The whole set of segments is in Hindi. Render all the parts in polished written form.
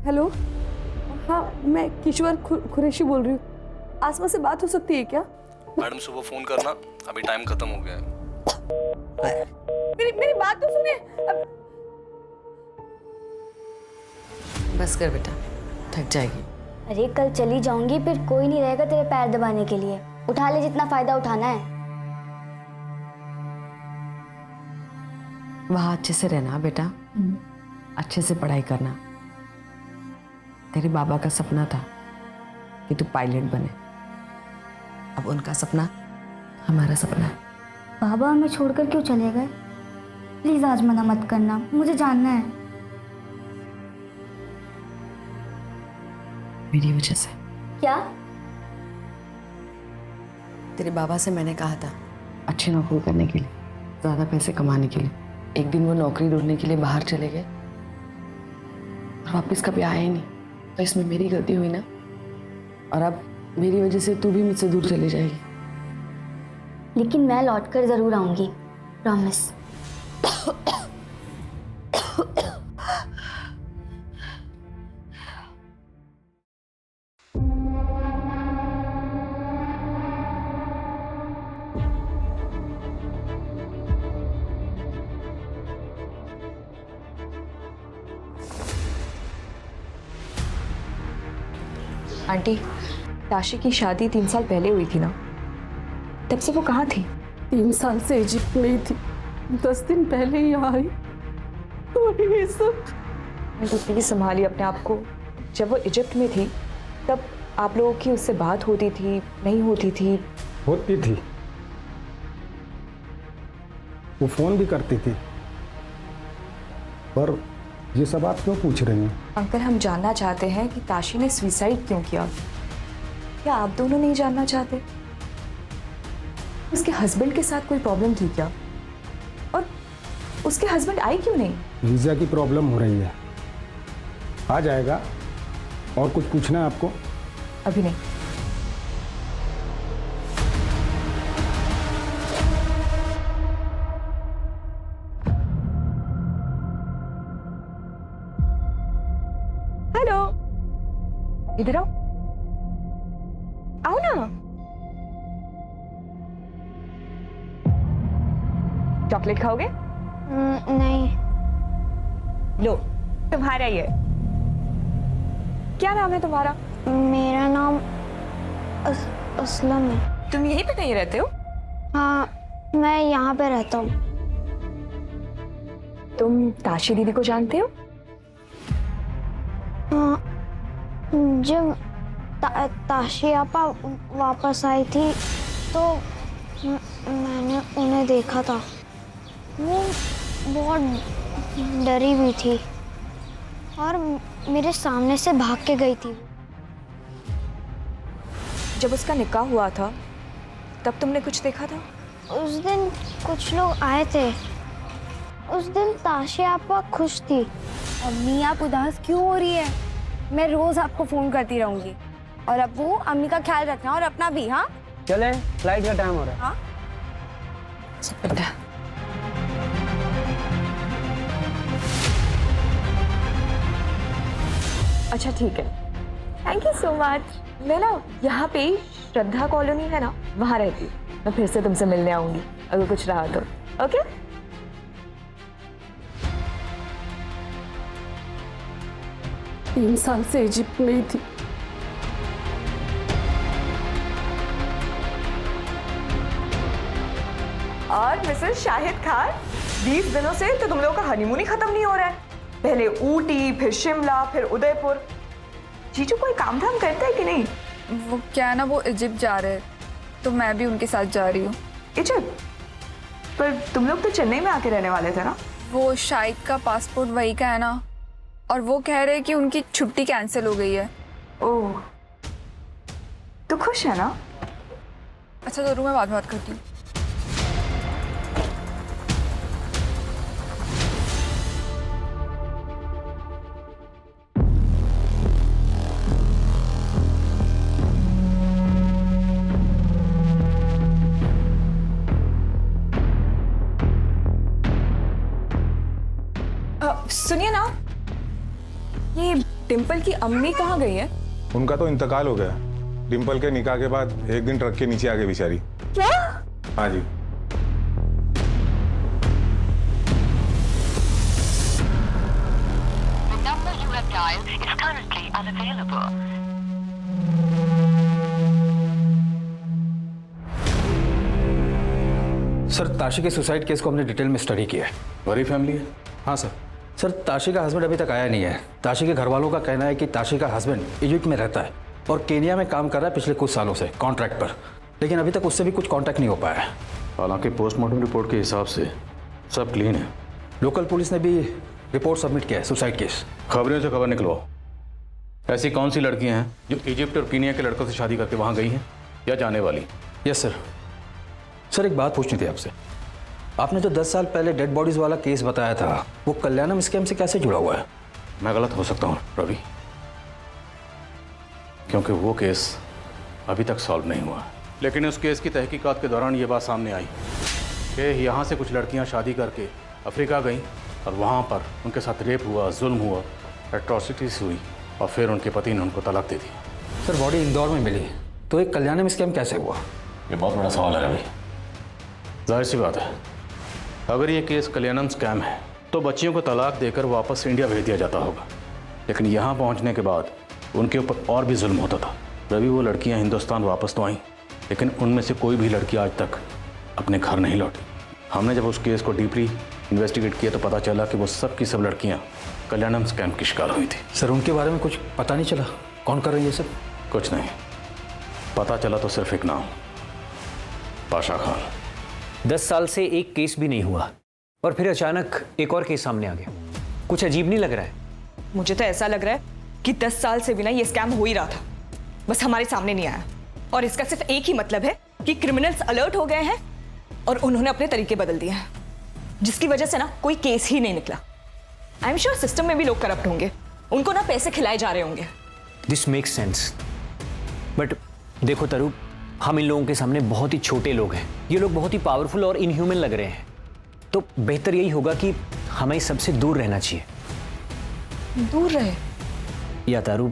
हेलो, हाँ मैं किशोर कुरैशी बोल रही हूँ। आसमा से बात हो सकती है क्या? मैडम सुबह फोन करना, अभी टाइम खत्म हो गया है। मेरी बात तो सुनिए। बस कर बेटा, थक जाएगी। अरे कल चली जाऊंगी, फिर कोई नहीं रहेगा तेरे पैर दबाने के लिए। उठा ले जितना फायदा उठाना है। वहाँ अच्छे से रहना बेटा, अच्छे से पढ़ाई करना। तेरे बाबा का सपना था कि तू पायलट बने, अब उनका सपना हमारा सपना है। बाबा हमें छोड़कर क्यों चले गए? प्लीज आज मना मत करना, मुझे जानना है। मेरी वजह से। क्या? तेरे बाबा से मैंने कहा था अच्छी नौकरी करने के लिए, ज्यादा पैसे कमाने के लिए। एक दिन वो नौकरी ढूंढने के लिए बाहर चले गए और वापस कभी आए ही नहीं। तो इसमें मेरी गलती हुई ना, और अब मेरी वजह से तू भी मुझसे दूर चली जाएगी। लेकिन मैं लौटकर जरूर आऊंगी, प्रॉमिस। आंटी, ताशी की शादी 3 साल पहले हुई थी ना? तब से वो कहाँ थी? 3 साल से इजिप्ट में ही थी, 10 दिन पहले ही यहाँ आई। और ये सब तो प्लीज संभालिए अपने आप को। जब वो इजिप्ट में थी तब आप लोगों की उससे बात होती थी, नहीं होती थी? होती थी, वो फोन भी करती थी। पर ये सब आप क्यों पूछ रही हैं? अंकल, हम जानना चाहते हैं कि ताशी ने सुसाइड क्यों किया। क्या आप दोनों नहीं जानना चाहते? उसके हस्बैंड के साथ कोई प्रॉब्लम थी क्या? और उसके हस्बैंड आए क्यों नहीं? वीजा की प्रॉब्लम हो रही है, आ जाएगा। और कुछ पूछना है आपको? अभी नहीं। हेलो, इधर आओ, आओ ना। चॉकलेट खाओगे? नहीं। लो, तुम्हारा ही है। क्या नाम है तुम्हारा? मेरा नाम असलम है। तुम यहीं पे कहीं रहते हो? हाँ, मैं यहाँ पे रहता हूँ। तुम ताशी दीदी को जानते हो? हाँ, जब ताशी आपा वापस आई थी तो मैंने उन्हें देखा था। वो बहुत डरी हुई थी और मेरे सामने से भाग के गई थी। जब उसका निकाह हुआ था तब तुमने कुछ देखा था? उस दिन कुछ लोग आए थे। उस दिन ताशी आपा खुश थी। अम्मी, आप उदास क्यों हो रही है? मैं रोज आपको फोन करती रहूंगी। और अब्बू, अम्मी का ख्याल रखना और अपना भी। हाँ चले, फ्लाइट का टाइम हो रहा है। हाँ बेटा अच्छा ठीक है, थैंक यू सो मच। मैं ना यहाँ पे श्रद्धा कॉलोनी है ना, वहाँ रहती हूँ। मैं फिर से तुमसे मिलने आऊंगी अगर कुछ रहा तो। ओके? 3 साल से इजिप्ट में ही थी। और मिसेस शाहिद खान, 20 दिनों से तो तुम लोगों का हनीमून ही खत्म नहीं हो रहा है। पहले ऊटी, फिर शिमला, फिर उदयपुर। जीजू कोई काम धाम करता है कि नहीं? वो क्या है ना, वो इजिप्ट जा रहे हैं तो मैं भी उनके साथ जा रही हूँ। इजिप्ट? पर तुम लोग तो चेन्नई में आके रहने वाले थे ना? वो शाहिद का पासपोर्ट वही का है ना, और वो कह रहे हैं कि उनकी छुट्टी कैंसिल हो गई है। ओह, तो खुश है ना? अच्छा जरूर, मैं बात करती हूँ। सुनिए ना, ये डिम्पल की अम्मी कहाँ गई है? उनका तो इंतकाल हो गया। डिम्पल के निकाह के बाद एक दिन ट्रक के नीचे आ गई बेचारी। क्या? हाँ जी। सर ताशी के सुसाइड केस को हमने डिटेल में स्टडी किया है। बड़ी फैमिली है। हाँ सर ताशी का हस्बैंड अभी तक आया नहीं है। ताशी के घर वालों का कहना है कि ताशी का हस्बैंड इजिप्ट में रहता है और केनिया में काम कर रहा है पिछले कुछ सालों से कॉन्ट्रैक्ट पर, लेकिन अभी तक उससे भी कुछ कांटेक्ट नहीं हो पाया है। हालांकि पोस्टमार्टम रिपोर्ट के हिसाब से सब क्लीन है। लोकल पुलिस ने भी रिपोर्ट सबमिट किया है सुसाइड केस। खबरों से खबर निकलवाओ। ऐसी कौन सी लड़कियां हैं जो इजिप्ट और कीनिया के लड़कों से शादी करके वहां गई हैं या जाने वाली? यस सर एक बात पूछनी थी आपसे। आपने जो 10 साल पहले डेड बॉडीज वाला केस बताया था वो कल्याणम स्कैम से कैसे जुड़ा हुआ है? मैं गलत हो सकता हूँ रवि, क्योंकि वो केस अभी तक सॉल्व नहीं हुआ। लेकिन उस केस की तहकीकात के दौरान ये बात सामने आई कि यहाँ से कुछ लड़कियाँ शादी करके अफ्रीका गईं और वहाँ पर उनके साथ रेप हुआ, जुल्म हुआ, एट्रॉसिटीज हुई और फिर उनके पति ने उनको तलाक दे दी। सर बॉडी इंदौर में मिली तो एक कल्याणम स्कैम कैसे हुआ? ये बहुत बड़ा सवाल है रवि। जाहिर सी बात है, अगर ये केस कल्याणम स्कैम है तो बच्चियों को तलाक देकर वापस इंडिया भेज दिया जाता होगा, लेकिन यहाँ पहुँचने के बाद उनके ऊपर और भी जुल्म होता था। रवि वो लड़कियाँ हिंदुस्तान वापस तो आईं, लेकिन उनमें से कोई भी लड़की आज तक अपने घर नहीं लौटी। हमने जब उस केस को डीपली इन्वेस्टिगेट किया तो पता चला कि वो सब की सब लड़कियाँ कल्याणम स्कैम की शिकार हुई थी। सर उनके बारे में कुछ पता नहीं चला? कौन कर रही है सब? कुछ नहीं पता चला, तो सिर्फ एक नाम, पाशा खान। 10 साल से एक केस भी नहीं हुआ और फिर अचानक एक और केस सामने आ गया। कुछ अजीब नहीं लग रहा है? मुझे तो ऐसा लग रहा है कि 10 साल से भी ना ये स्कैम हो ही रहा था, बस हमारे सामने नहीं आया। और इसका सिर्फ एक ही मतलब है कि क्रिमिनल्स अलर्ट हो गए हैं और उन्होंने अपने तरीके बदल दिए हैं, जिसकी वजह से ना कोई केस ही नहीं निकला। आई एम श्योर सिस्टम में भी लोग करप्ट होंगे, उनको ना पैसे खिलाए जा रहे होंगे। This makes sense. बट देखो तरु, हम इन लोगों के सामने बहुत ही छोटे लोग हैं। ये लोग बहुत ही पावरफुल और इनह्यूमन लग रहे हैं, तो बेहतर यही होगा कि हमें सबसे दूर रहना चाहिए। दूर रहे? या तारू,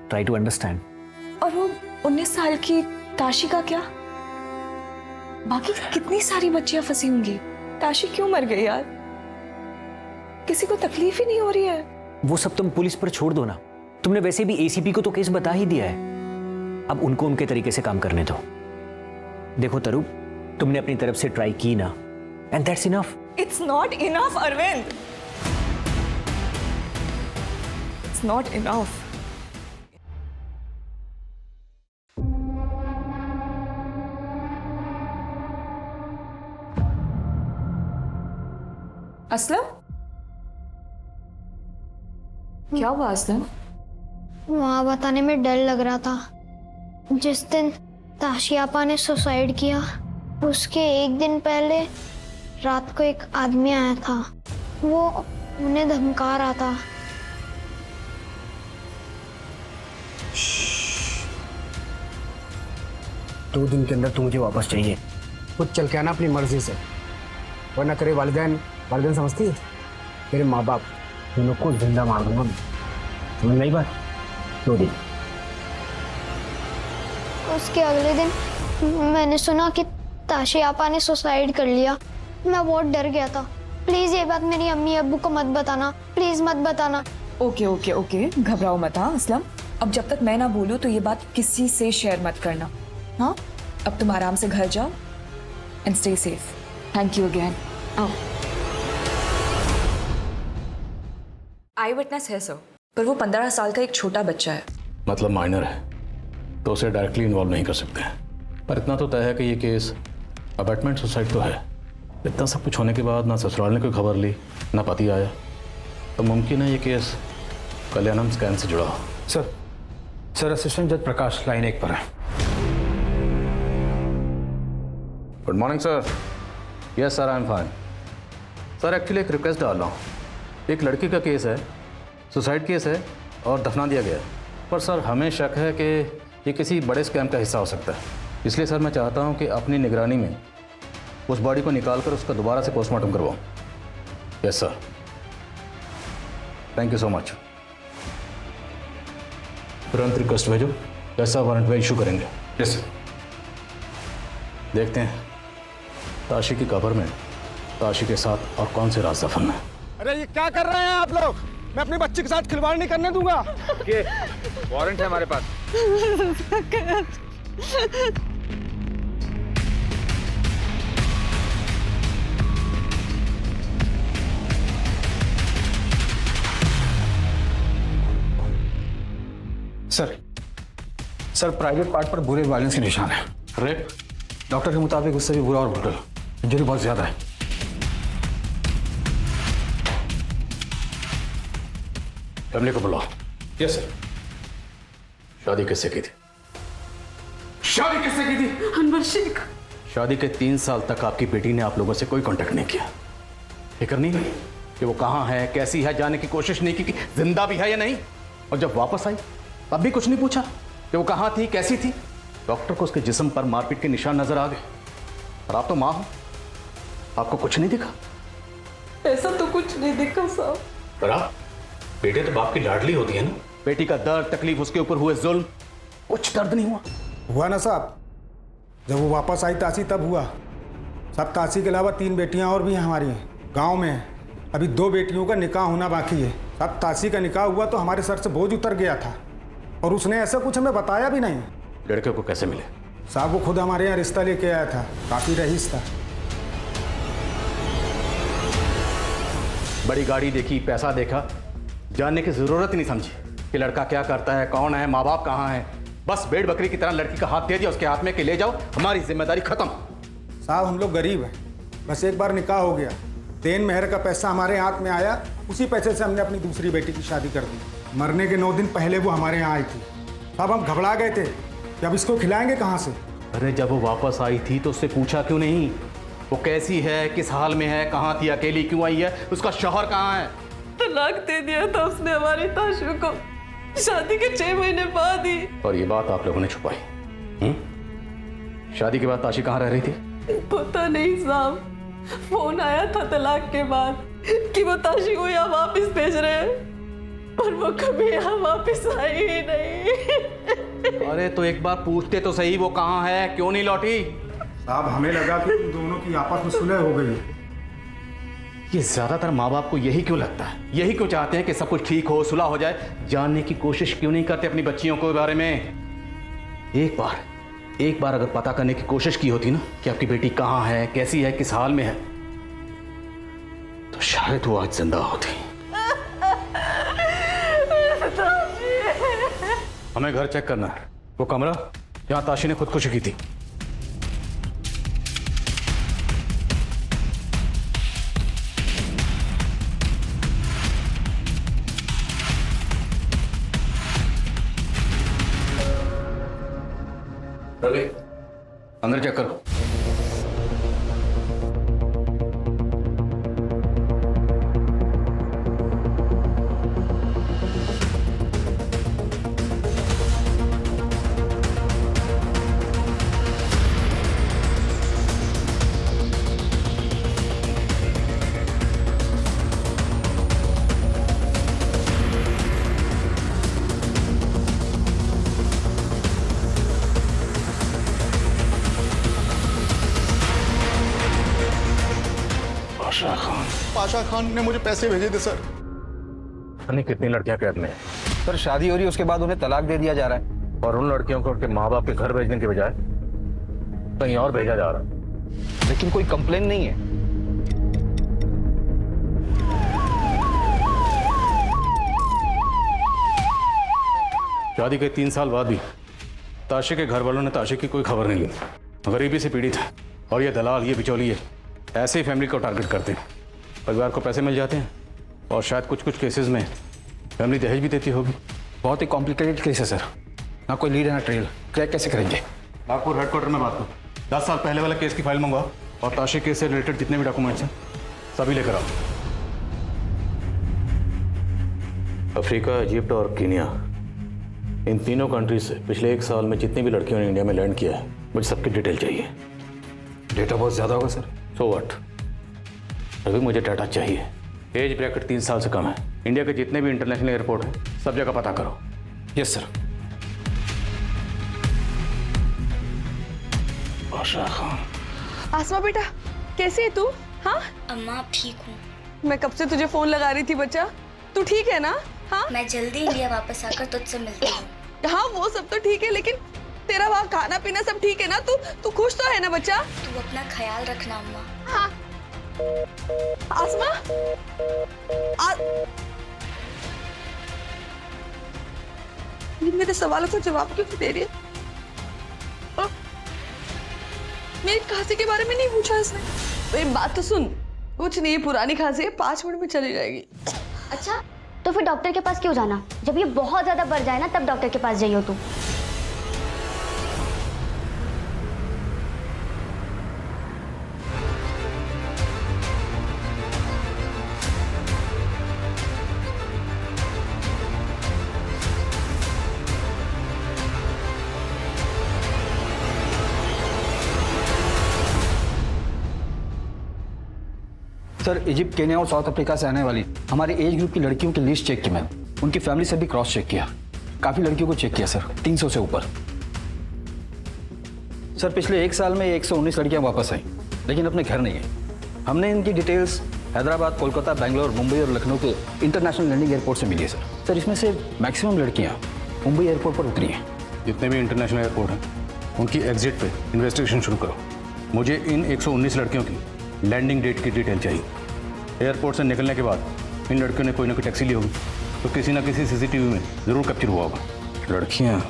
ट्राई टू अंडरस्टैंड। और वो 19 साल की ताशी का क्या? बाकी कितनी सारी बच्चियां फंसी होंगी। ताशी क्यों मर गई यार? किसी को तकलीफ ही नहीं हो रही है। वो सब तुम पुलिस पर छोड़ दो ना। तुमने वैसे भी एसीपी को तो केस बता ही दिया है, अब उनको उनके तरीके से काम करने दो। देखो तरु, तुमने अपनी तरफ से ट्राई की ना, and that's enough. It's not enough Arvind, it's not enough. Aslam, क्या हुआ असलम? वहाँ बताने में डर लग रहा था। जिस दिन ताशी आपा ने सुसाइड किया उसके एक दिन पहले रात को एक आदमी आया था, वो उन्हें धमका रहा था। 2 दिन के अंदर तू मुझे वापस चाहिए। खुद चल के आना अपनी मर्जी से, वरना तेरे वालिदैन समझती है, तेरे माँ बाप दोनों को जिंदा मार दूंगा मैं। समझ नहीं बात? 2 दिन। उसके अगले दिन मैंने सुना कि ताशी आपा ने सुसाइड कर लिया। मैं बहुत डर गया था। प्लीज ये बात मेरी अम्मी अब्बू को मत बताना, प्लीज मत बताना। ओके ओके ओके, घबराओ मत। हाँ असलम, अब जब तक मैं ना बोलूँ तो ये बात किसी से शेयर मत करना। हाँ, अब तुम आराम से घर जाओ and stay safe. Thank you again. आओ। आई विटनेस है सर, पर वो 15 साल का एक छोटा बच्चा है। मतलब माइनर है तो उसे डायरेक्टली इन्वॉल्व नहीं कर सकते हैं, पर इतना तो तय है कि ये केस अबैटमेंट सुसाइड तो है। इतना सब कुछ होने के बाद ना ससुराल ने कोई खबर ली, ना पति आया, तो मुमकिन है ये केस कल्याणम स्कैम से जुड़ा हो। सर असिस्टेंट जज प्रकाश लाइन 1 पर है। Good morning sir. Yes sir, I am fine. Sir actually एक रिक्वेस्ट डाल रहा हूँ। एक लड़की का केस है, सुसाइड केस है और दफना दिया गया, पर सर हमें शक है कि ये किसी बड़े स्कैम का हिस्सा हो सकता है। इसलिए सर मैं चाहता हूँ कि अपनी निगरानी में उस बॉडी को निकाल कर उसका दोबारा से पोस्टमार्टम करवाऊँ। Yes sir, thank you so much. तुरंत रिक्वेस्ट भेजो, ऐसा वारंट में इशू करेंगे। Yes sir. देखते हैं ताशी की कब्र में ताशी के साथ और कौन से राज दफन है। अरे ये क्या कर रहे हैं आप लोग? मैं अपनी बच्ची के साथ खिलवाड़ नहीं करने दूंगा। ये वारंट है हमारे पास। सर प्राइवेट पार्ट पर बुरे वायलेंस के निशान है। रेप? डॉक्टर के मुताबिक उससे भी बुरा और ब्रूटल, इंजरी बहुत ज्यादा है। फैमिली को बुलाओ। Yes sir. शादी किससे की थी? शादी किससे की थी? अनवर शेख। शादी के 3 साल तक आपकी बेटी ने आप लोगों से कोई कांटेक्ट नहीं किया। फिक्र नहीं कि वो कहाँ है, कैसी है, जानने की कोशिश नहीं की कि जिंदा भी है या नहीं। और जब वापस आई तब भी कुछ नहीं पूछा कि वो कहाँ थी, कैसी थी। डॉक्टर को उसके जिस्म पर मारपीट के निशान नजर आ गए। और आप तो माँ हो, आपको कुछ नहीं दिखा? ऐसा तो कुछ नहीं दिखा साहब। पर आप बेटे तो बाप की लाडली होती है ना। बेटी का दर्द, तकलीफ, उसके ऊपर हुए जुल्म, कुछ दर्द नहीं हुआ? हुआ ना साहब, जब वो वापस आई ताशी तब हुआ। सब ताशी के अलावा 3 बेटियां और भी हैं हमारी, गांव में हैं। अभी 2 बेटियों का निकाह होना बाकी है। सब ताशी का निकाह हुआ तो हमारे सर से बोझ उतर गया था, और उसने ऐसा कुछ हमें बताया भी नहीं। लड़के को कैसे मिले? साहब वो खुद हमारे यहाँ रिश्ता लेके आया था, काफ़ी रईस था। बड़ी गाड़ी देखी, पैसा देखा, जानने की जरूरत ही नहीं समझी कि लड़का क्या करता है, कौन है, माँ बाप कहाँ है। बस भेड़ बकरी की तरह लड़की का हाथ दे दिया उसके हाथ में कि ले जाओ, हमारी जिम्मेदारी खत्म। साहब हम लोग गरीब हैं, बस एक बार निकाह हो गया, देन मेहर का पैसा हमारे हाथ में आया, उसी पैसे से हमने अपनी दूसरी बेटी की शादी कर दी। मरने के 9 दिन पहले वो हमारे यहाँ आई थी। साहब हम घबरा गए थे कि अब इसको खिलाएंगे कहाँ से। अरे जब वो वापस आई थी तो उससे पूछा क्यों नहीं? वो कैसी है, किस हाल में है, कहाँ थी, अकेली क्यों आई है, उसका शौहर कहाँ है? तलाक दे दिया था उसने हमारी ताशु को, शादी के 6 महीने बाद ही। और ये बात आप लोगों ने छुपाई? शादी के बाद ताशी कहाँ रह रही थी? पता नहीं साहब, फोन आया था तलाक के बाद कि वो ताशी को यहाँ वापस भेज रहे हैं, और वो कभी यहाँ वापस आई ही नहीं। अरे तो एक बार पूछते तो सही, वो कहाँ है, क्यों नहीं लौटी? साहब हमें लगा कि तुम दोनों की आपस में सुलह हो गई। ये ज्यादातर माँ बाप को यही क्यों लगता है, यही क्यों चाहते हैं कि सब कुछ ठीक हो, सुलह हो जाए? जानने की कोशिश क्यों नहीं करते अपनी बच्चियों के बारे में? एक बार अगर पता करने की कोशिश की होती ना कि आपकी बेटी कहाँ है, कैसी है, किस हाल में है, तो शायद वो आज जिंदा होती। हमें घर चेक करना है, वो कमरा जहां ताशी ने खुदकुशी की थी। रवि अंदर चेक करो। पाशा खान ने मुझे पैसे भेजे थे सर। नहीं, कितनी लड़कियां कैद में हैं? सर शादी हो रही है, उसके बाद उन्हें तलाक दे दिया जा रहा है, और उन लड़कियों को उनके माँ बाप के घर भेजने के बजाय कहीं और भेजा जा रहा है। लेकिन कोई कंप्लेन नहीं है। शादी के 3 साल बाद भी ताशी के घर वालों ने ताशी की कोई खबर नहीं ली। गरीबी से पीड़ित है, और ये दलाल, ये बिचौलिए ऐसे ही फैमिली को टारगेट करते हैं। परिवार को पैसे मिल जाते हैं, और शायद कुछ कुछ केसेस में फैमिली दहेज भी देती होगी। बहुत ही कॉम्प्लिकेटेड केस है सर, ना कोई लीड है ना ट्रेल, क्रैक कैसे करेंगे? नागपुर हेडक्वार्टर में बात करो, 10 साल पहले वाला केस की फाइल मंगवाओ, और ताशी केस से रिलेटेड जितने भी डॉक्यूमेंट्स हैं सभी लेकर आओ। अफ्रीका, इजिप्ट और कीनिया, इन तीनों कंट्रीज से पिछले 1 साल में जितनी भी लड़कियों ने इंडिया में लैंड किया है, मुझे सबकी डिटेल चाहिए। डेटा बहुत ज़्यादा होगा सर। सो व्हाट, अभी मुझे डाटा चाहिए। एज ब्रैकेट 3 साल से कम है। इंडिया के जितने भी इंटरनेशनल एयरपोर्ट हैं सब जगह पता करो। Yes sir. आशा खान। आसमा बेटा, कैसी है तू? हाँ अम्मा ठीक हूँ। मैं कब से तुझे फोन लगा रही थी बच्चा, तू ठीक है ना? हाँ मैं जल्दी इंडिया वापस आकर तुझसे मिलती हूँ। हाँ वो सब तो ठीक है, लेकिन तेरा वहाँ खाना पीना सब ठीक है ना? तू खुश तो है ना बच्चा? तू अपना ख्याल रखना अम्मा। हाँ आसमा मेरे सवालों का जवाब क्यों नहीं दे रही है? मेरी खांसी के बारे में नहीं पूछा इसने। मेरी बात तो सुन, कुछ नहीं, पुरानी खांसी है, 5 मिनट में चली जाएगी। अच्छा तो फिर डॉक्टर के पास क्यों जाना? जब ये बहुत ज्यादा बढ़ जाए ना तब डॉक्टर के पास जाइयो तू। सर इजिप्ट, केन्या और साउथ अफ्रीका से आने वाली हमारे एज ग्रुप की लड़कियों की लिस्ट चेक की मैंने, उनकी फैमिली से भी क्रॉस चेक किया, काफ़ी लड़कियों को चेक किया सर, 300 से ऊपर। सर पिछले 1 साल में 119 लड़कियां वापस आई, लेकिन अपने घर नहीं गई। हमने इनकी डिटेल्स हैदराबाद, कोलकाता, बेंगलोर, मुंबई और लखनऊ के इंटरनेशनल लैंडिंग एयरपोर्ट से मिली है सर। इसमें से मैक्सिमम लड़कियाँ मुंबई एयरपोर्ट पर उतरी हैं। जितने भी इंटरनेशनल एयरपोर्ट हैं उनकी एग्जिट पे इन्वेस्टिगेशन शुरू करो। मुझे इन 119 लड़कियों की लैंडिंग डेट की डिटेल चाहिए। एयरपोर्ट से निकलने के बाद इन लड़कियों ने कोई ना कोई टैक्सी ली होगी, तो किसी ना किसी सीसीटीवी में ज़रूर कैप्चर हुआ होगा। लड़कियाँ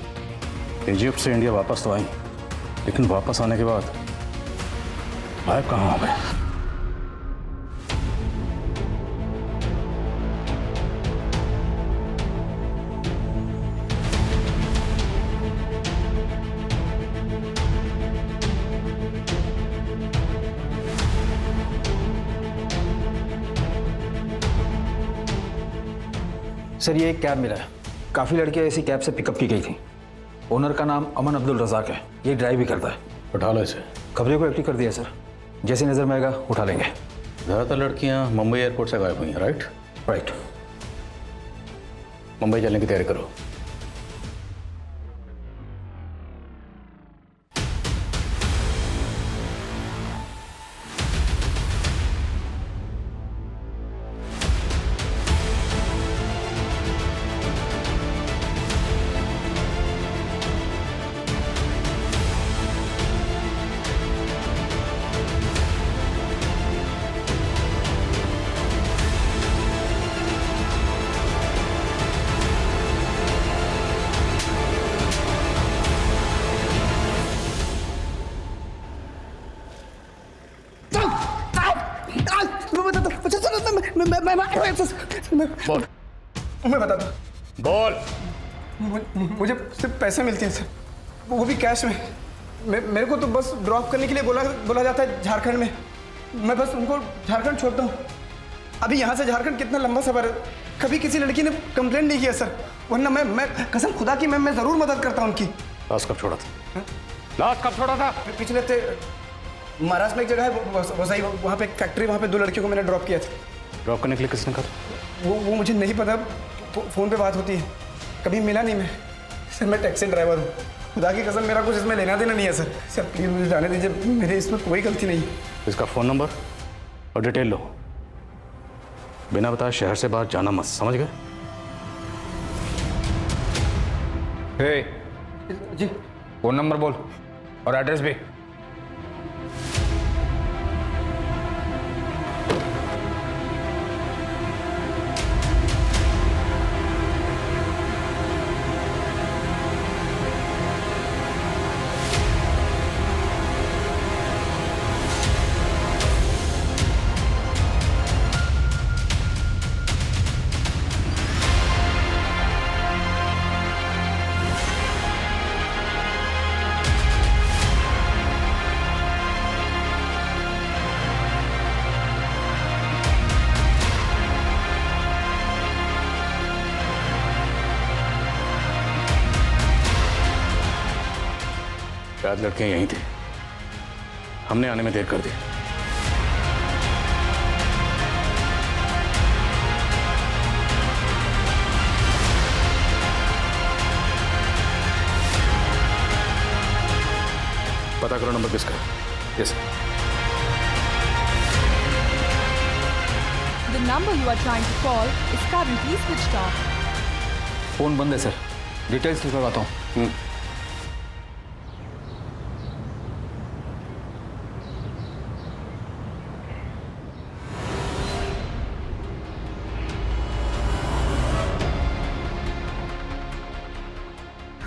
इजिप्ट से इंडिया वापस तो आई, लेकिन वापस आने के बाद गायब कहाँ हो गए? सर ये एक कैब मिला है, काफ़ी लड़कियाँ ऐसी कैब से पिकअप की गई थी। ओनर का नाम अमन अब्दुल रज़ाक है, ये ड्राइव भी करता है। उठा लो इसे। खबरें को एक्टिव कर दिया सर, जैसी नज़र में आएगा उठा लेंगे। ज़्यादातर लड़कियाँ मुंबई एयरपोर्ट से गायब हुई हैं, राइट? राइट। मुंबई चलने की तैयारी करो। बोल। मैं बताता हूँ। बोल। मुझे सिर्फ पैसे मिलते हैं सर, वो भी कैश में। मेरे को तो बस ड्रॉप करने के लिए बोला जाता है झारखंड में। मैं बस उनको झारखंड छोड़ता हूँ। अभी यहाँ से झारखंड कितना लंबा सफर है, कभी किसी लड़की ने कंप्लेंट नहीं किया सर, वरना मैं कसम खुदा की मैं ज़रूर मदद करता हूँ उनकी। लास्ट कब छोड़ा था? लास्ट कब छोड़ा था? पिछले हफ्ते महाराष्ट्र में एक जगह है वसई, वहाँ पे एक फैक्ट्री, वहाँ पे 2 लड़कियों को मैंने ड्रॉप किया था। ड्रॉप करने के लिए किसने कहा? वो मुझे नहीं पता, फ़ोन पे बात होती है, कभी मिला नहीं मैं सर। मैं टैक्सी ड्राइवर हूँ, खुदा की कसम मेरा कुछ इसमें लेना देना नहीं है सर। सर प्लीज़ मुझे जाने दीजिए, मेरे इसमें कोई गलती नहीं। इसका फ़ोन नंबर और डिटेल लो, बिना बताए शहर से बाहर जाना मत, समझ गए? जी फ़ोन नंबर बोल और एड्रेस भी। शायद लड़कियां यहीं थी, हमने आने में देर कर दी। पता करो नंबर किसका है। Yes The number you are trying to call is currently switched off. Phone बंद है सर, डिटेल्स लिखवाता हूँ।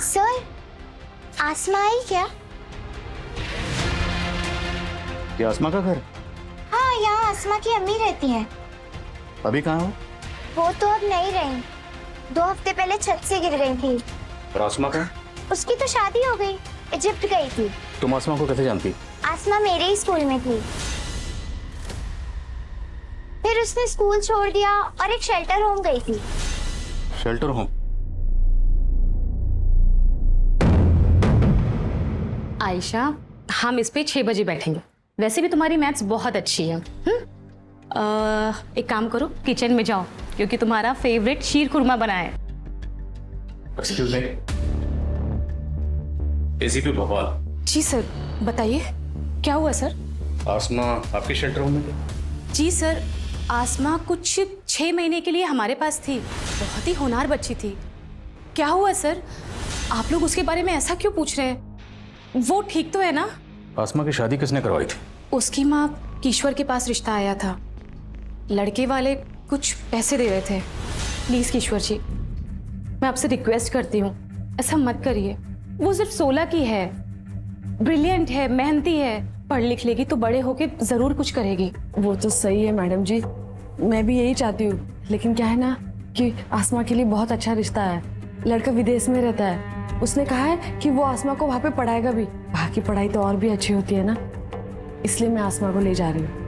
सर, आसमा आई क्या? क्या आसमा का घर? हाँ, यहाँ आसमा की अम्मी रहती हैं। अभी कहाँ हो? वो तो अब नहीं रही, 2 हफ्ते पहले छत से गिर गई थी। और आसमा का? उसकी तो शादी हो गई, इजिप्ट गई थी। तुम आसमा को कैसे जानती? आसमा मेरे ही स्कूल में थी, फिर उसने स्कूल छोड़ दिया और एक शेल्टर होम गई थी। Shelter home? आयशा, हम इस पे 6 बजे बैठेंगे। वैसे भी तुम्हारी मैथ्स बहुत अच्छी है। एक काम करो, किचन में जाओ, क्योंकि तुम्हारा फेवरेट शीर खुरमा बना है। Excuse me, ACP Bhopal. जी सर, बताइए क्या हुआ सर? आसमा आपके शेल्टर होम में थी? जी सर, आसमा कुछ 6 महीने के लिए हमारे पास थी। बहुत ही होनहार बच्ची थी। क्या हुआ सर? आप लोग उसके बारे में ऐसा क्यों पूछ रहे हैं? वो ठीक तो है ना? आसमा की शादी किसने करवाई थी? उसकी माँ किश्वर के पास रिश्ता आया था। लड़के वाले कुछ पैसे दे रहे थे। प्लीज़ किश्वर जी, मैं आपसे रिक्वेस्ट करती हूँ, ऐसा मत करिए। वो सिर्फ 16 की है, ब्रिलियंट है, मेहनती है, पढ़ लिख लेगी तो बड़े होके ज़रूर कुछ करेगी। वो तो सही है मैडम जी, मैं भी यही चाहती हूँ, लेकिन क्या है ना कि आसमा के लिए बहुत अच्छा रिश्ता है। लड़का विदेश में रहता है, उसने कहा है कि वो आसमा को वहाँ पे पढ़ाएगा भी। वहाँ की पढ़ाई तो और भी अच्छी होती है ना, इसलिए मैं आसमा को ले जा रही हूँ।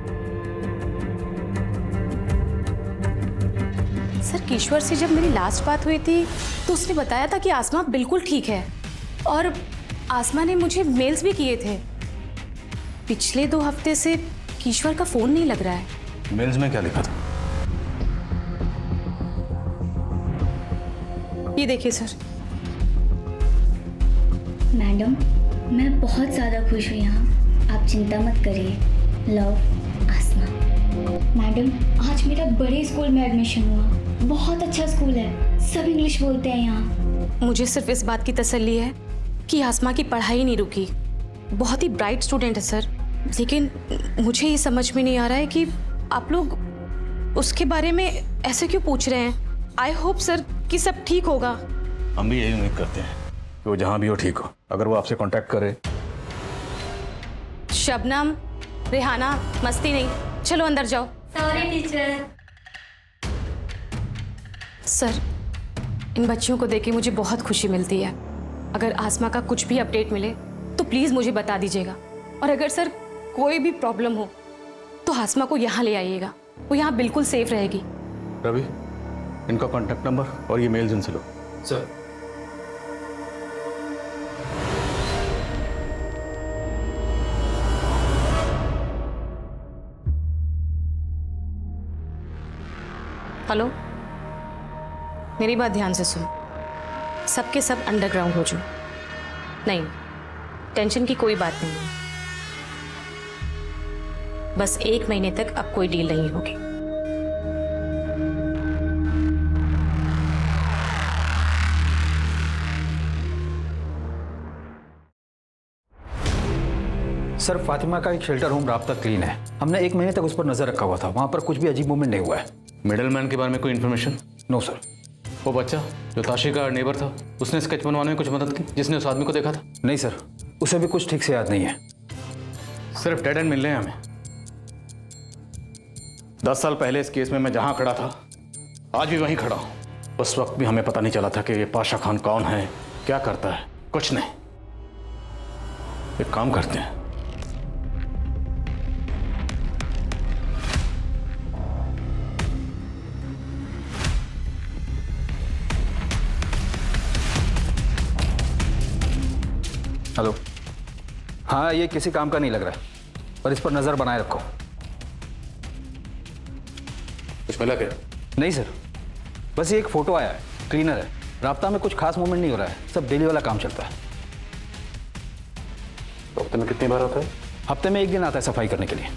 सर, किश्वर से जब मेरी लास्ट बात हुई थी तो उसने बताया था कि आसमा बिल्कुल ठीक है, और आसमा ने मुझे मेल्स भी किए थे। पिछले 2 हफ्ते से किश्वर का फोन नहीं लग रहा है। मेल्स में क्या लिखा था? ये देखिए सर। मैडम, मैं बहुत ज़्यादा खुश हूँ यहाँ, आप चिंता मत करिए। लव, आसमा। मैडम, आज मेरा बड़े स्कूल में एडमिशन हुआ। बहुत अच्छा स्कूल है, सब इंग्लिश बोलते हैं यहाँ। मुझे सिर्फ इस बात की तसल्ली है कि आसमा की पढ़ाई नहीं रुकी। बहुत ही ब्राइट स्टूडेंट है सर, लेकिन मुझे ये समझ में नहीं आ रहा है कि आप लोग उसके बारे में ऐसे क्यों पूछ रहे हैं। आई होप सर कि सब ठीक होगा। हम भी यही उम्मीद करते हैं कि वो जहाँ भी हो ठीक हो। अगर वो आपसे कांटेक्ट करे। शबनम, रेहाना, मस्ती नहीं, चलो अंदर जाओ। Sorry teacher. सर, इन बच्चियों को देख के मुझे बहुत खुशी मिलती है। अगर आसमा का कुछ भी अपडेट मिले तो प्लीज़ मुझे बता दीजिएगा, और अगर सर कोई भी प्रॉब्लम हो तो आसमा को यहाँ ले आइएगा, वो यहाँ बिल्कुल सेफ रहेगी। रवि, इनका कांटेक्ट नंबर और ये मेल्स इनसे लो। सर, हेलो, मेरी बात ध्यान से सुन। सबके सब अंडरग्राउंड हो जाओ। नहीं, टेंशन की कोई बात नहीं है। बस 1 महीने तक अब कोई डील नहीं होगी। सर, फातिमा का एक शेल्टर होम राब्ता क्लीन है। हमने 1 महीने तक उस पर नजर रखा हुआ था। वहाँ पर कुछ भी अजीब मूवमेंट नहीं हुआ है। मिडलमैन के बारे में कोई इन्फॉर्मेशन? No sir. वो बच्चा जो ताशी का नेबर था, उसने स्केच बनवाने में कुछ मदद की जिसने उस आदमी को देखा था? नहीं सर, उसे भी कुछ ठीक से याद नहीं है। सिर्फ डेड एंड मिल रहे हैं हमें। 10 साल पहले इस केस में मैं जहां खड़ा था, आज भी वहीं खड़ा हूं। उस वक्त भी हमें पता नहीं चला था कि ये पाशा खान कौन है, क्या करता है, कुछ नहीं। एक काम करते हैं, हेलो। हाँ, ये किसी काम का नहीं लग रहा है, और इस पर नजर बनाए रखो। कुछ मिला क्या? नहीं सर, बस ये एक फोटो आया है, क्लीनर है। राब्ता में कुछ खास मूवमेंट नहीं हो रहा है, सब डेली वाला काम चलता है। हफ्ते में कितनी बार आता है? हफ्ते में 1 दिन आता है सफाई करने के लिए।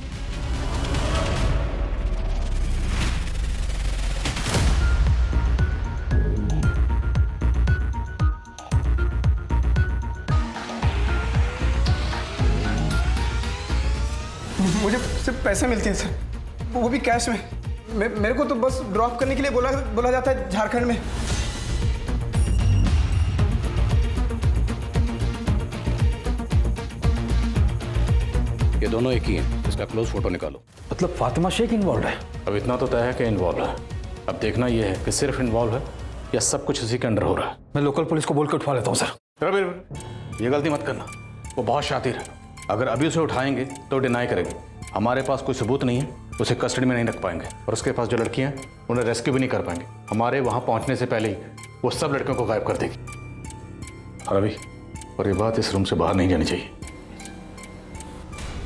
मुझे सिर्फ पैसे मिलते हैं सर, वो भी कैश में। मेरे को तो बस ड्रॉप करने के लिए बोला जाता है झारखंड में। ये दोनों एक ही हैं, इसका क्लोज फोटो निकालो। मतलब फातिमा शेख इन्वॉल्व है? अब इतना तो तय है कि इन्वॉल्व है। अब देखना यह है कि सिर्फ इन्वॉल्व है या सब कुछ उसी के अंडर हो रहा है। मैं लोकल पुलिस को बोल के उठवा लेता हूँ सर। ये गलती मत करना, वो बहुत शातिर है। अगर अभी उसे उठाएंगे तो डिनाई करेगी। हमारे पास कोई सबूत नहीं है, उसे कस्टडी में नहीं रख पाएंगे, और उसके पास जो लड़कियां हैं उन्हें रेस्क्यू भी नहीं कर पाएंगे। हमारे वहां पहुंचने से पहले ही वो सब लड़कियों को गायब कर देगी। और अभी और ये बात इस रूम से बाहर नहीं जानी चाहिए।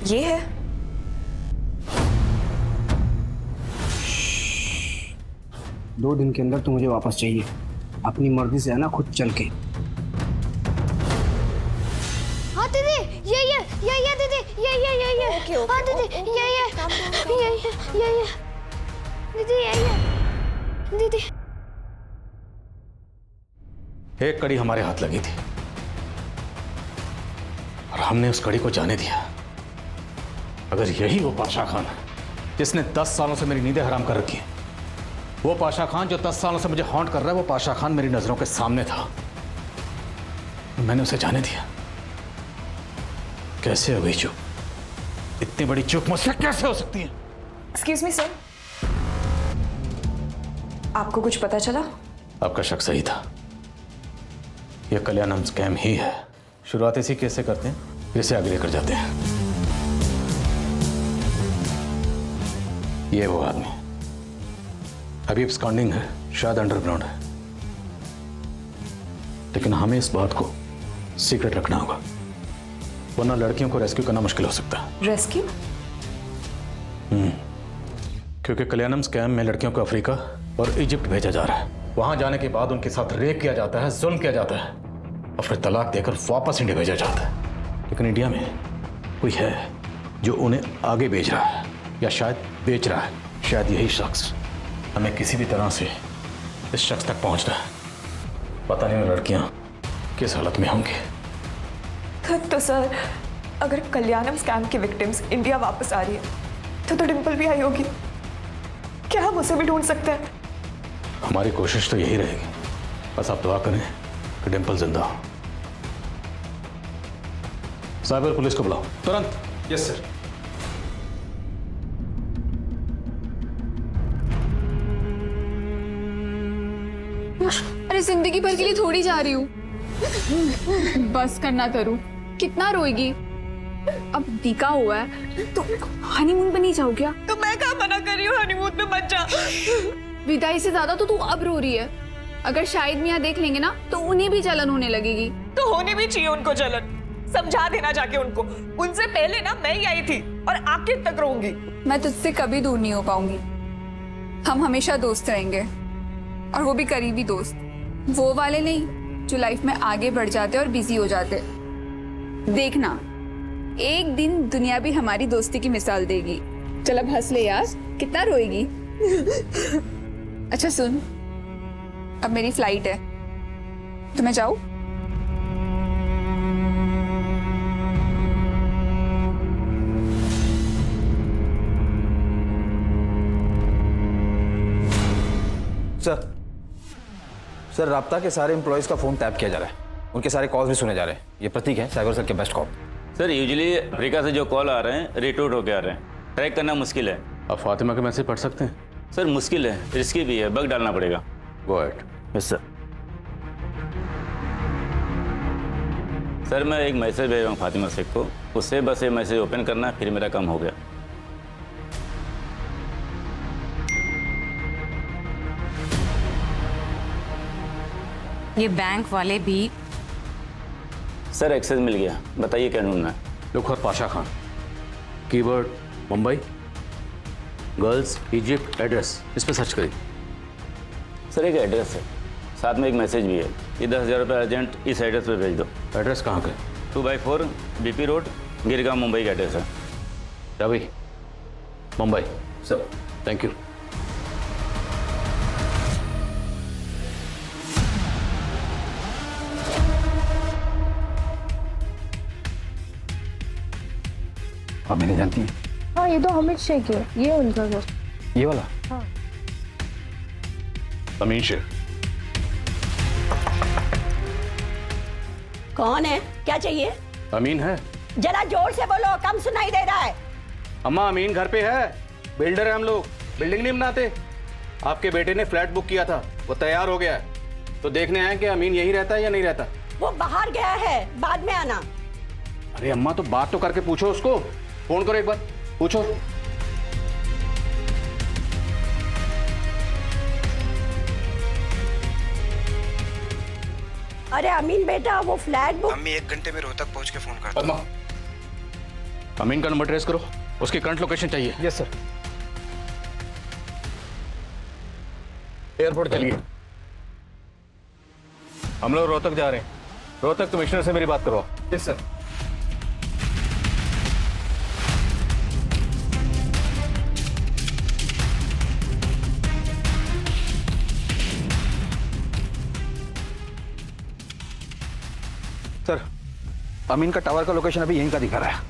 ये है 2 दिन के अंदर तो मुझे वापस चाहिए, अपनी मर्जी से आना, खुद चल के। हाँ दीदी, ये दीदी, ये हाँ दीदी, ये दीदी, ये दीदी। एक कड़ी हमारे हाथ लगी थी और हमने उस कड़ी को जाने दिया। अगर यही वो पाशा खान है जिसने 10 सालों से मेरी नींदें हराम कर रखी है, वो पाशा खान जो 10 सालों से मुझे हॉन्ट कर रहा है, वो पाशा खान मेरी नजरों के सामने था, मैंने उसे जाने दिया। कैसे हो गई चूक? इतनी बड़ी चूक मुझसे कैसे हो सकती है? एक्सक्यूज मी सर, आपको कुछ पता चला? आपका शक सही था, यह कल्याणम स्कैम ही है। शुरुआत इसी केस से करते हैं, फिर से आगे लेकर जाते हैं। ये वो आदमी अभी एब्सकॉन्डिंग है, शायद अंडरग्राउंड है, लेकिन हमें इस बात को सीक्रेट रखना होगा, वरना लड़कियों को रेस्क्यू करना मुश्किल हो सकता है। रेस्क्यू? क्योंकि कल्याणम स्कैम में लड़कियों को अफ्रीका और इजिप्ट भेजा जा रहा है। वहां जाने के बाद उनके साथ रेप किया जाता है, जुल्म किया जाता है, और फिर तलाक देकर वापस इंडिया भेजा जाता है। लेकिन इंडिया में कोई है जो उन्हें आगे भेज रहा है, या शायद बेच रहा है। शायद यही शख्स, हमें किसी भी तरह से इस शख्स तक पहुंचना है। पता नहीं वो लड़कियां किस हालत में होंगी। तो सर, अगर कल्याणम स्कैम की विक्टिम्स इंडिया वापस आ रही है तो डिम्पल भी आई होगी। क्या हम उसे भी ढूंढ सकते हैं? हमारी कोशिश तो यही रहेगी, बस आप दुआ करें कि डिम्पल जिंदा हो। साइबर पुलिस को बुलाओ तुरंत। Yes sir. अरे जिंदगी भर के लिए थोड़ी जा रही हूँ, बस करना करूँ। कितना रोएगी? अब टीका हुआ है तो हनीमून पे नहीं जाओ क्या? तो मैं क्या मना कर रही हूँ, हनीमून पे मत जा। विदाई से ज्यादा तो तू अब रो रही है। अगर शाहिद मियाँ देख लेंगे ना तो उन्हें भी जलन होने लगेगी। तो होनी भी चाहिए उनको जलन, समझा देना जाके उनको। उनसे पहले ना मैं ही आई थी और आखिर तक रहूंगी। मैं तुझसे कभी दूर नहीं हो पाऊंगी, हम हमेशा दोस्त रहेंगे, और वो भी करीबी दोस्त, वो वाले नहीं जो लाइफ में आगे बढ़ जाते और बिजी हो जाते। देखना एक दिन दुनिया भी हमारी दोस्ती की मिसाल देगी। चल अब हंस ले यार, कितना रोएगी। अच्छा सुन, अब मेरी फ्लाइट है तो मैं जाऊं? सर राब्ता के सारे एम्प्लॉयज का फोन टैप किया जा रहा है, उनके सारे कॉल्स भी सुने जा रहे हैं। ये प्रतीक है, साइबर सेल के best cop. Sir usually Africa से जो कॉल आ रहे हैं रिटूट होके आ रहे हैं, ट्रैक करना मुश्किल है। आप फातिमा के मैसेज पढ़ सकते हैं? सर मुश्किल है, रिस्की भी है, बग डालना पड़ेगा। Go ahead. Yes sir. Sir मैं एक मैसेज भेज रहा हूँ फातिमा शेख को, उससे बस ये मैसेज ओपन करना, फिर मेरा काम हो गया। ये बैंक वाले भी। सर एक्सेस मिल गया, बताइए क्या ढूंढना है। Look for Pasha Khan, keyword Mumbai, girls, Egypt, address, इस पर सर्च करिए। सर एक एड्रेस है, साथ में एक मैसेज भी है। ये 10,000 रुपये अर्जेंट इस एड्रेस पे भेज दो। एड्रेस कहाँ का? 2/4 BP रोड, गिरगांव मुंबई का एड्रेस है। Ravi, Mumbai. Sir, thank you. आप मैंने जानती हैं? हाँ, ये तो हमिद शेख है, ये उनका घर। ये वाला? हाँ। अमीन शेख। कौन है? क्या चाहिए? अमीन है। जरा जोर से बोलो, कम सुनाई दे रहा है। अम्मा, अमीन घर पे है। बिल्डर है हम लोग, बिल्डिंग नहीं बनाते। आपके बेटे ने फ्लैट बुक किया था, वो तैयार हो गया है, तो देखने आए कि अमीन यही रहता है या नहीं रहता। वो बाहर गया है, बाद में आना। अरे अम्मा, तो बात तो करके पूछो उसको। फोन करो एक बार, पूछो। अरे अमीन बेटा, वो फ्लैट बुक। मम्मी 1 घंटे में रोहतक पहुंच के फोन कर। पद्मा, अमीन का नंबर ट्रेस करो, उसकी करंट लोकेशन चाहिए। Yes sir. एयरपोर्ट चलिए, हम लोग रोहतक जा रहे हैं। रोहतक कमिश्नर से मेरी बात करो। Yes sir. सर, अमीन का टावर का लोकेशन अभी यहीं का दिखा रहा है।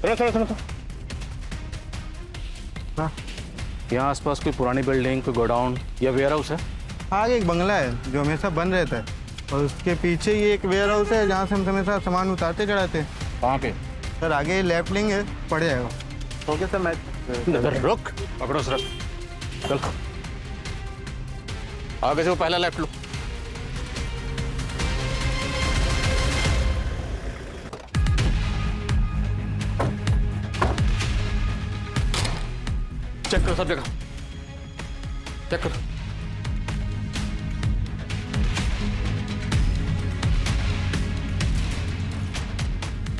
सुनो। हाँ, यहाँ आसपास कोई पुरानी बिल्डिंग, कोई गोडाउन या वेयर हाउस है? आगे एक बंगला है जो हमेशा बंद रहता है, और उसके पीछे ये एक वेयर हाउस है जहाँ से हम हमेशा सामान उतारते चढ़ाते हैं। वहाँ पे सर आगे लेफ्ट लिंग है, पड़ जाएगा। ओके सर, मैं रुक, पकड़ो सर, चल आगे से वो पहला लेफ्ट लो। चेक करो सब जगह, चेक करो।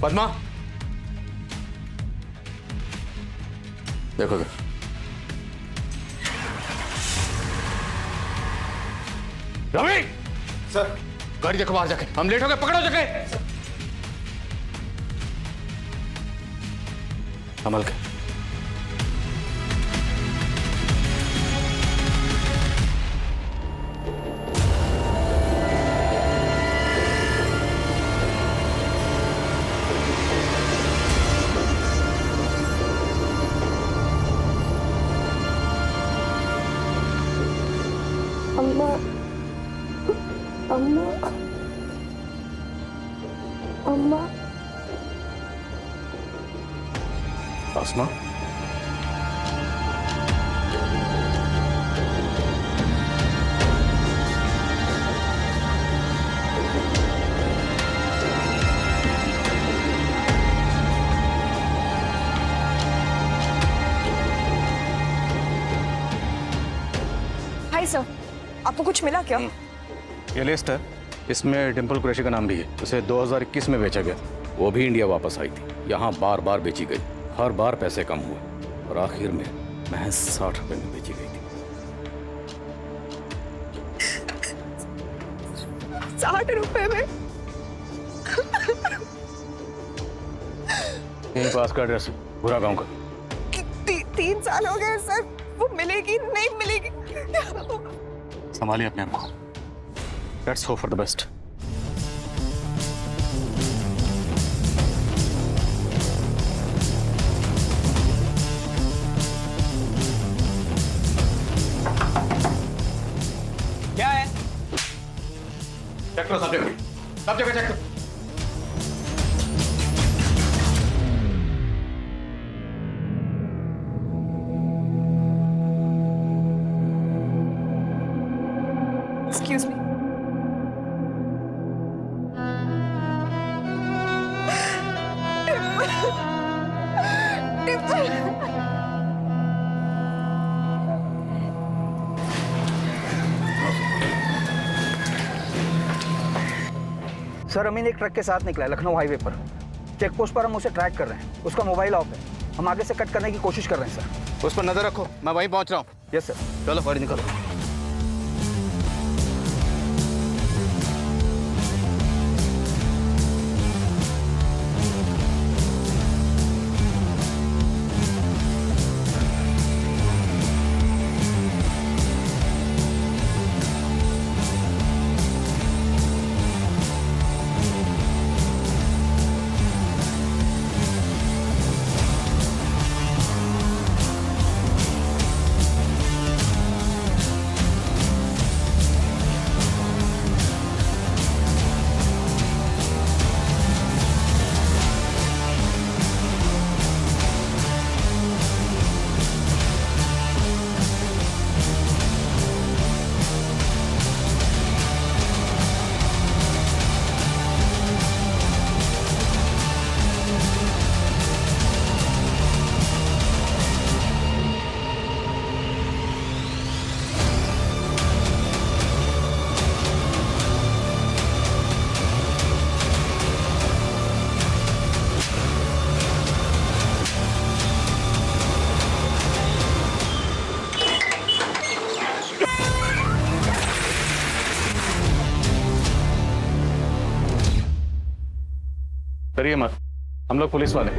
पद्मा, देखो रवि सर, गाड़ी देखो बाहर जाके, हम लेट हो गए, पकड़ो जगह। संभल के। अम्मा, अम्मा, अम्मा। आसमा, हाय सर, आपको कुछ मिला क्या? ये लिस्ट है, इसमें डिम्पल कुरैशी का नाम भी है। उसे 2021 में बेचा गया, वो भी इंडिया वापस आई थी। यहाँ बार बार बेची गई, हर बार पैसे कम हुए और आखिर में महज 60 रुपए में बेची गई थी। 60 रुपए में? यहीं पास का एड्रेस, भूरा गांव का। 3 साल हो गए सर, वो मिलेगी नहीं मिलेगी। संभालिए अपने आप को। Let's hope for the best. क्या है? चेक करो सब जगह, सब जगह चेक करो। Excuse me. सर, अमीन एक ट्रक के साथ निकला है लखनऊ हाईवे पर। चेक पोस्ट पर हम उसे ट्रैक कर रहे हैं। उसका मोबाइल ऑफ है। हम आगे से कट करने की कोशिश कर रहे हैं सर। उस पर नजर रखो, मैं वहीं पहुंच रहा हूँ। Yes sir. चलो गाड़ी निकलो। डरिए मत, हम लोग पुलिस वाले।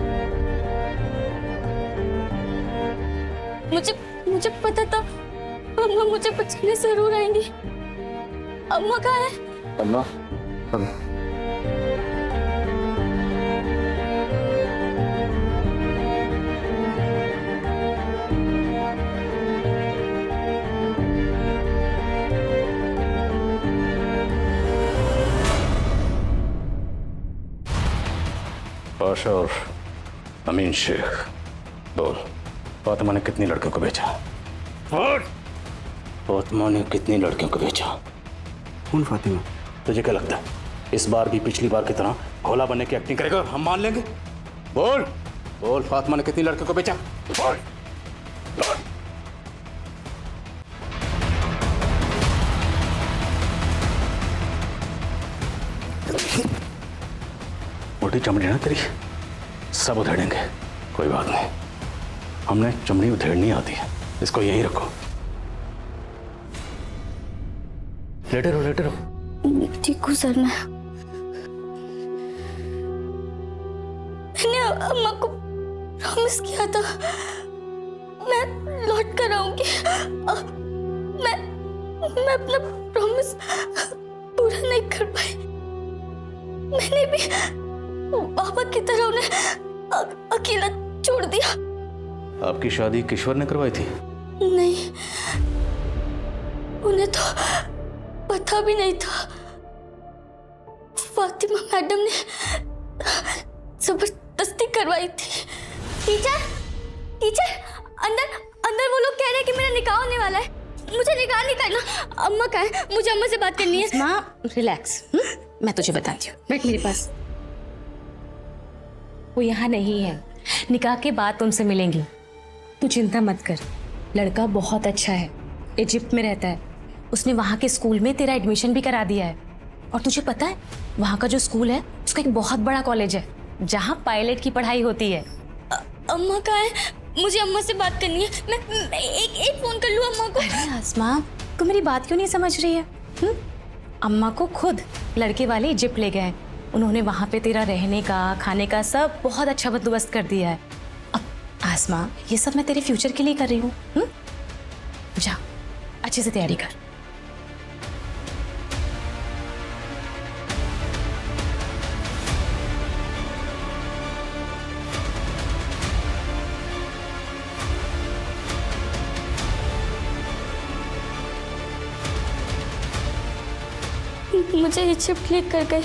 मुझे पता था अम्मा मुझे बचाने जरूर आएंगी। अम्मा कहाँ है? अम्मा पाशा और अमीन शेख, बोल फातिमा ने कितनी लड़कियों को बेचा? बोल फातिमा ने कितनी लड़कियों को बेचा? कौन फातिमा? तुझे क्या लगता है इस बार भी पिछली बार की तरह भोला बनने की एक्टिंग करेगा और हम मान लेंगे? बोल बोल फातिमा ने कितनी लड़कियों को बेचा? बोल बोल। मोटी चमड़ी ना तेरी, सब उधेड़ेंगे। कोई बात नहीं, हमने चमड़ी उधेड़नी आती है, इसको यहीं रखो। लेटे रहो लेटे रहो। ठीक हूँ सर। मैंने अम्मा को प्रॉमिस किया था मैं लौट कर आऊंगी। मैं अपना प्रॉमिस पूरा नहीं कर पाई। मैंने भी पापा की तरह उन्हें अकेला छोड़ दिया। आपकी शादी किश्वर ने करवाई थी? नहीं, उन्हें तो पता भी नहीं था। फातिमा मैडम ने जबरदस्ती करवाई थी। टीचर अंदर वो लोग कह रहे हैं कि मेरा निकाह होने वाला है। मुझे निकाह नहीं करना। अम्मा कहाँ है? मुझे अम्मा से बात करनी है। माँ रिलैक्स, मैं तुझे बताती हूँ। बैठ मेरे पास। वो यहाँ नहीं है, निकाह के बाद तुमसे मिलेंगी। तू चिंता मत कर, लड़का बहुत अच्छा है, इजिप्ट में रहता है। उसने वहाँ के स्कूल में तेरा एडमिशन भी करा दिया है। और तुझे पता है वहाँ का जो स्कूल है उसका एक बहुत बड़ा कॉलेज है जहाँ पायलट की पढ़ाई होती है। अम्मा कहाँ है? मुझे अम्मा से बात करनी है। मैं एक फोन कर लूँ अम्मा को? अरे आसमा, तू मेरी बात क्यों नहीं समझ रही है? अम्मा को खुद लड़के वाले इजिप्ट ले गए। उन्होंने वहाँ पे तेरा रहने का खाने का सब बहुत अच्छा बंदोबस्त कर दिया है। अब आसमा, ये सब मैं तेरे फ्यूचर के लिए कर रही हूँ। जा अच्छे से तैयारी कर। मुझे इजिप्ट लेकर गई,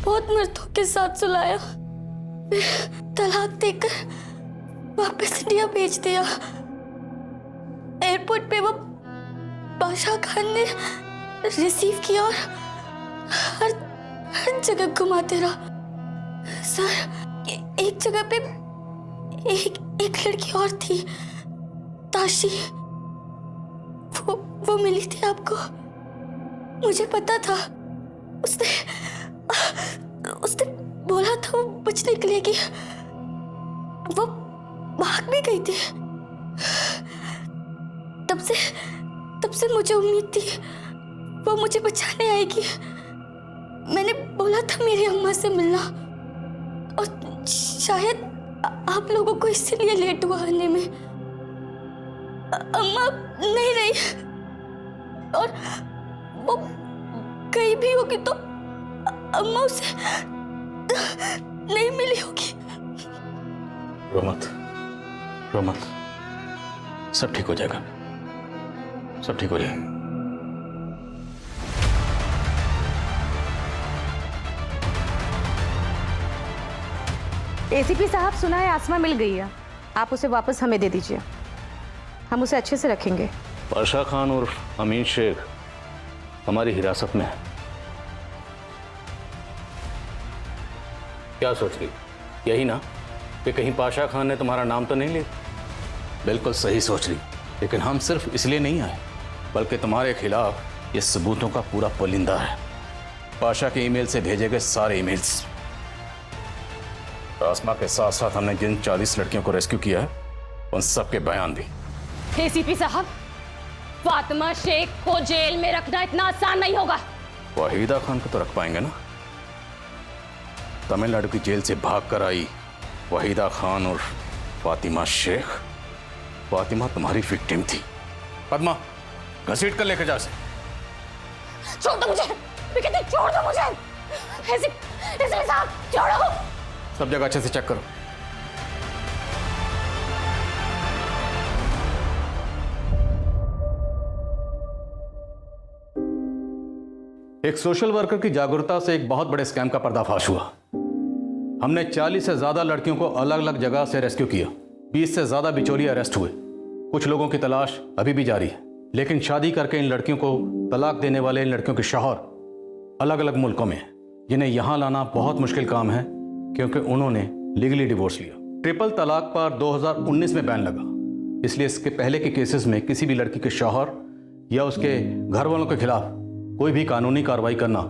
बहुत मर्दों के साथ सुलाया, फिर तलाक देकर वापस इंडिया भेज दिया। एयरपोर्ट पे वो बादशाह खान ने रिसीव किया और हर जगह घुमाते रहा। सर, एक जगह पे एक लड़की और थी, ताशी। वो मिली थी आपको? मुझे पता था। उसने बोला था वो बच निकलेगी। वो भाग भी गई थी। तब से मुझे उम्मीद थी वो मुझे बचाने आएगी। मैंने बोला था मेरी अम्मा से मिलना, और शायद आप लोगों को इसलिए लेट हुआ आने में। अम्मा नहीं रही, और वो कहीं भी होगी तो अम्मा उसे नहीं मिली होगी। रो मत, सब ठीक हो जाएगा, सब ठीक हो जाएगा। एसीपी साहब, सुना है आसमा मिल गई है। आप उसे वापस हमें दे दीजिए, हम उसे अच्छे से रखेंगे। पाशा खान और अमीन शेख हमारी हिरासत में है। क्या सोच रही? यही ना कि कहीं पाशा खान ने तुम्हारा नाम तो नहीं लिया? बिल्कुल सही सोच रही, लेकिन हम सिर्फ इसलिए नहीं आए, बल्कि तुम्हारे खिलाफ ये सबूतों का पूरा पुलिंदा है। पाशा के ईमेल से भेजे गए सारे ईमेल्स, आसमा के साथ साथ हमने जिन 40 लड़कियों को रेस्क्यू किया है उन सब के बयान भी। एसीपी साहब, फातिमा शेख को जेल में रखना इतना आसान नहीं होगा। वाहिदा खान को तो रख पाएंगे ना? तमिलनाडु की जेल से भाग कर आई वहीदा खान और फातिमा शेख। फातिमा तुम्हारी विक्टिम थी। पद्मा, घसीट कर लेकर जा से। छोड़ दो मुझे, मैं कहती छोड़ दो मुझे। एसपी साहब छोड़ो। सब जगह अच्छे से चेक करो। एक सोशल वर्कर की जागरूकता से एक बहुत बड़े स्कैम का पर्दाफाश हुआ। हमने 40 से ज्यादा लड़कियों को अलग अलग जगह से रेस्क्यू किया। 20 से ज्यादा बिचौलिए अरेस्ट हुए। कुछ लोगों की तलाश अभी भी जारी है, लेकिन शादी करके इन लड़कियों को तलाक देने वाले इन लड़कियों के शौहर अलग अलग मुल्कों में हैं, जिन्हें यहां लाना बहुत मुश्किल काम है क्योंकि उन्होंने लीगली डिवोर्स लिया। ट्रिपल तलाक पर 2019 में बैन लगा, इसलिए इसके पहले के केसेस में किसी भी लड़की के शौहर या उसके घर वालों के खिलाफ कोई भी कानूनी कार्रवाई करना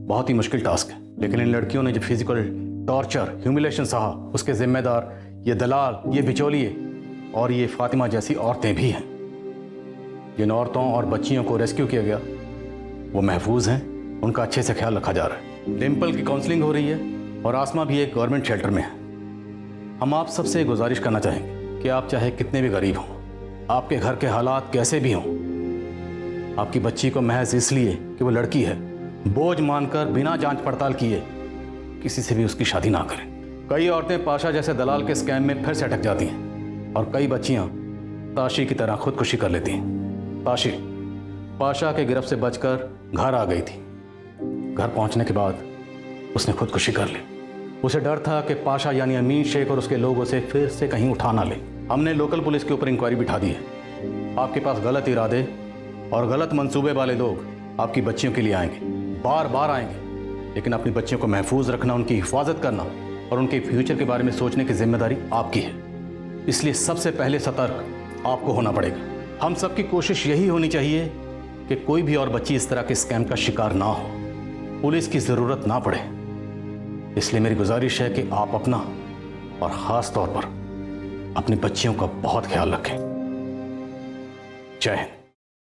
बहुत ही मुश्किल टास्क है। लेकिन इन लड़कियों ने जो फिजिकल टॉर्चर, ह्यूमिलेशन सहा, उसके जिम्मेदार ये दलाल, ये बिचौलिए और ये फातिमा जैसी औरतें भी हैं। जिन औरतों और बच्चियों को रेस्क्यू किया गया वो महफूज हैं, उनका अच्छे से ख्याल रखा जा रहा है। डिम्पल की काउंसलिंग हो रही है और आसमा भी एक गवर्नमेंट शेल्टर में है। हम आप सबसे गुजारिश करना चाहेंगे कि आप चाहे कितने भी गरीब हों, आपके घर के हालात कैसे भी हों, आपकी बच्ची को महज इसलिए कि वो लड़की है बोझ मानकर बिना जांच पड़ताल किए किसी से भी उसकी शादी ना करें। कई औरतें पाशा जैसे दलाल के स्कैम में फिर से अटक जाती हैं और कई बच्चियां ताशी की तरह खुदकुशी कर लेती हैं। ताशी पाशा के गिरफ्त से बचकर घर आ गई थी। घर पहुंचने के बाद उसने खुदकुशी कर ली। उसे डर था कि पाशा यानी अमीन शेख और उसके लोग उसे फिर से कहीं उठा ना ले। हमने लोकल पुलिस के ऊपर इंक्वायरी बिठा दी है। आपके पास गलत इरादे और गलत मंसूबे वाले लोग आपकी बच्चियों के लिए आएंगे, बार बार आएंगे, लेकिन अपनी बच्चियों को महफूज रखना, उनकी हिफाजत करना और उनके फ्यूचर के बारे में सोचने की जिम्मेदारी आपकी है। इसलिए सबसे पहले सतर्क आपको होना पड़ेगा। हम सबकी कोशिश यही होनी चाहिए कि कोई भी और बच्ची इस तरह के स्कैम का शिकार ना हो, पुलिस की जरूरत ना पड़े। इसलिए मेरी गुजारिश है कि आप अपना और खास तौर पर अपनी बच्चियों का बहुत ख्याल रखें। जय हिंद।